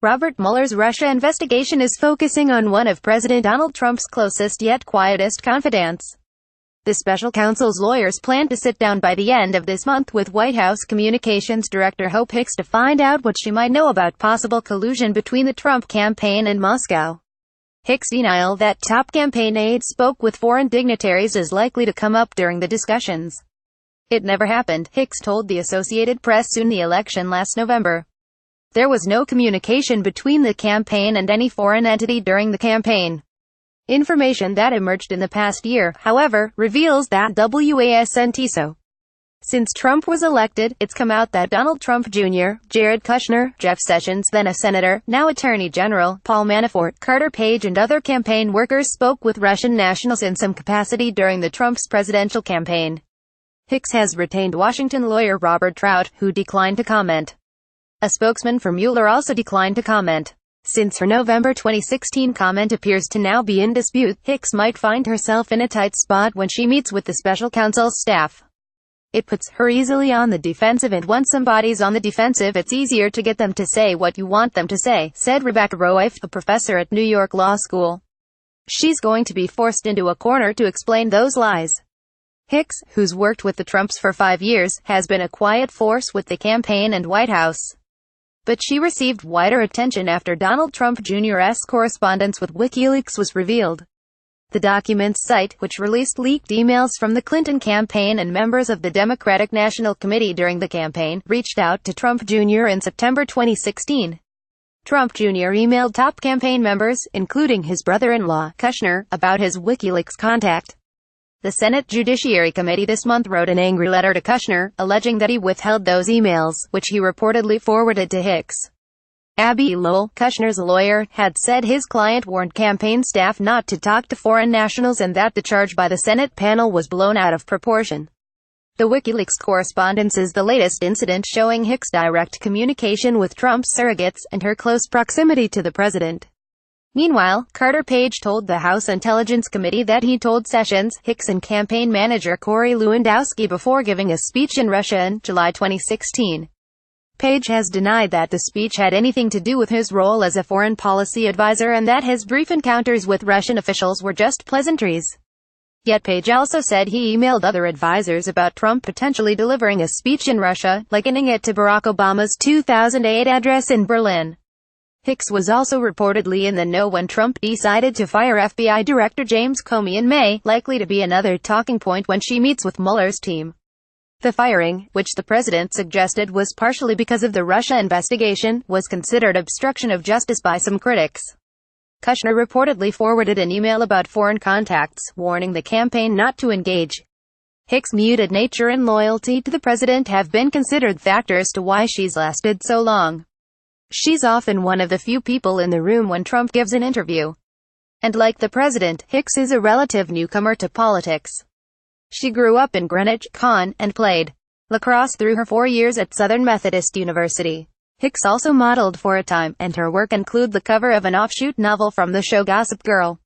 Robert Mueller's Russia investigation is focusing on one of President Donald Trump's closest yet quietest confidants. The special counsel's lawyers plan to sit down by the end of this month with White House Communications Director Hicks to find out what she might know about possible collusion between the Trump campaign and Moscow. Hicks' denial that top campaign aides spoke with foreign dignitaries is likely to come up during the discussions. "It never happened," Hicks told the Associated Press soon the election last November. "There was no communication between the campaign and any foreign entity during the campaign." Information that emerged in the past year, however, reveals that wasn't so. Since Trump was elected, it's come out that Donald Trump Jr., Jared Kushner, Jeff Sessions, then a senator, now Attorney General, Paul Manafort, Carter Page and other campaign workers spoke with Russian nationals in some capacity during the Trump's presidential campaign. Hicks has retained Washington lawyer Robert Trout, who declined to comment. A spokesman for Mueller also declined to comment. Since her November 2016 comment appears to now be in dispute, Hicks might find herself in a tight spot when she meets with the special counsel's staff. It puts her easily on the defensive, and once somebody's on the defensive, it's easier to get them to say what you want them to say, said Rebecca Roiff, a professor at New York Law School. She's going to be forced into a corner to explain those lies. Hicks, who's worked with the Trumps for 5 years, has been a quiet force with the campaign and White House. But she received wider attention after Donald Trump Jr.'s correspondence with WikiLeaks was revealed. The documents site, which released leaked emails from the Clinton campaign and members of the Democratic National Committee during the campaign, reached out to Trump Jr. in September 2016. Trump Jr. emailed top campaign members, including his brother-in-law, Kushner, about his WikiLeaks contact. The Senate Judiciary Committee this month wrote an angry letter to Kushner, alleging that he withheld those emails, which he reportedly forwarded to Hicks. Abby Lowell, Kushner's lawyer, had said his client warned campaign staff not to talk to foreign nationals and that the charge by the Senate panel was blown out of proportion. The WikiLeaks correspondence is the latest incident showing Hicks' direct communication with Trump's surrogates, and her close proximity to the president. Meanwhile, Carter Page told the House Intelligence Committee that he told Sessions, Hicks and campaign manager Corey Lewandowski before giving a speech in Russia in July 2016. Page has denied that the speech had anything to do with his role as a foreign policy advisor and that his brief encounters with Russian officials were just pleasantries. Yet Page also said he emailed other advisors about Trump potentially delivering a speech in Russia, likening it to Barack Obama's 2008 address in Berlin. Hicks was also reportedly in the know when Trump decided to fire FBI Director James Comey in May, likely to be another talking point when she meets with Mueller's team. The firing, which the president suggested was partially because of the Russia investigation, was considered obstruction of justice by some critics. Kushner reportedly forwarded an email about foreign contacts, warning the campaign not to engage. Hicks' muted nature and loyalty to the president have been considered factors to why she's lasted so long. She's often one of the few people in the room when Trump gives an interview. And like the president, Hicks is a relative newcomer to politics. She grew up in Greenwich, Con, and played lacrosse through her 4 years at Southern Methodist University. Hicks also modeled for a time, and her work include the cover of an offshoot novel from the show Gossip Girl.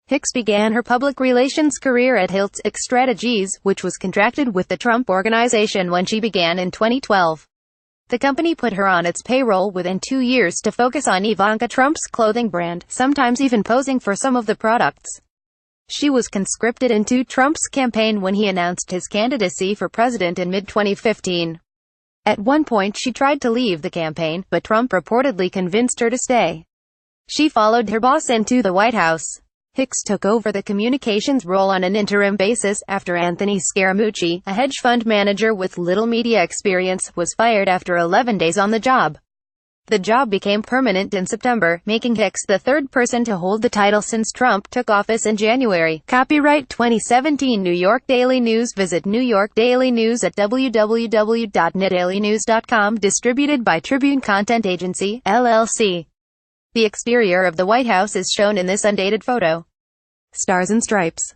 Hicks began her public relations career at Hicks Strategies, which was contracted with the Trump Organization when she began in 2012. The company put her on its payroll within 2 years to focus on Ivanka Trump's clothing brand, sometimes even posing for some of the products. She was conscripted into Trump's campaign when he announced his candidacy for president in mid-2015. At one point she tried to leave the campaign, but Trump reportedly convinced her to stay. She followed her boss into the White House. Hicks took over the communications role on an interim basis after Anthony Scaramucci, a hedge fund manager with little media experience, was fired after 11 days on the job. The job became permanent in September, making Hicks the third person to hold the title since Trump took office in January. Copyright 2017 New York Daily News. Visit New York Daily News at www.newdailynews.com. Distributed by Tribune Content Agency, LLC. The exterior of the White House is shown in this undated photo. Stars and Stripes.